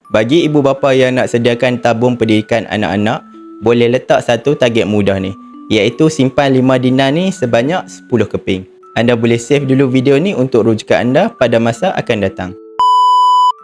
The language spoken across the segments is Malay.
Bagi ibu bapa yang nak sediakan tabung pendidikan anak-anak, boleh letak satu target mudah ni, iaitu simpan 5 dinar ni sebanyak 10 keping. Anda boleh save dulu video ni untuk rujukan anda pada masa akan datang.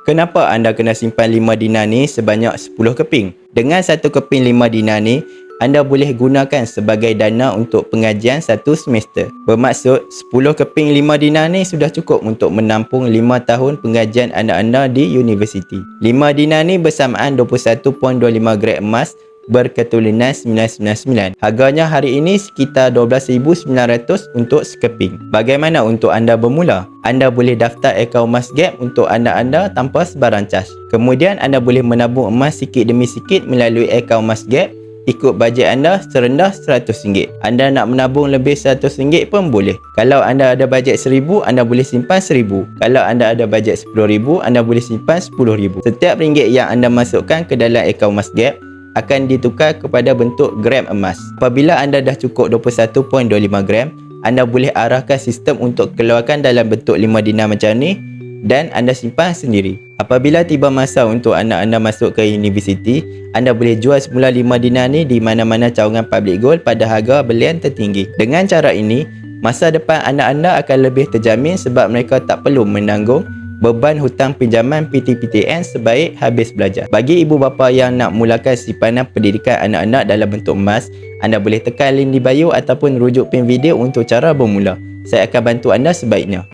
Kenapa anda kena simpan 5 dinar ni sebanyak 10 keping? Dengan 1 keping 5 dinar ni, anda boleh gunakan sebagai dana untuk pengajian satu semester. Bermaksud, 10 keping 5 dinar ni sudah cukup untuk menampung 5 tahun pengajian anak-anda di universiti. 5 dinar ni bersamaan 21.25 gram emas berketulinan 999. Harganya hari ini sekitar 12,900 untuk sekeping. Bagaimana untuk anda bermula? Anda boleh daftar akaun emas gap untuk anak anda tanpa sebarang cas. Kemudian anda boleh menabung emas sikit demi sikit melalui akaun emas gap ikut bajet anda serendah RM100. Anda nak menabung lebih RM100 pun boleh. Kalau anda ada bajet RM1,000, anda boleh simpan RM1,000. Kalau anda ada bajet RM10,000, anda boleh simpan RM10,000. Setiap ringgit yang anda masukkan ke dalam akaun emas gap akan ditukar kepada bentuk gram emas. Apabila anda dah cukup 21.25 gram, anda boleh arahkan sistem untuk keluarkan dalam bentuk 5 dinar macam ni dan anda simpan sendiri. Apabila tiba masa untuk anak anda masuk ke universiti, anda boleh jual semula 5 dinar ni di mana-mana cawangan public gold pada harga belian tertinggi. Dengan cara ini, masa depan anak anda akan lebih terjamin sebab mereka tak perlu menanggung beban hutang pinjaman PTPTN sebaik habis belajar. Bagi ibu bapa yang nak mulakan simpanan pendidikan anak-anak dalam bentuk emas, anda boleh tekan link di bio ataupun rujuk pin video untuk cara bermula. Saya akan bantu anda sebaiknya.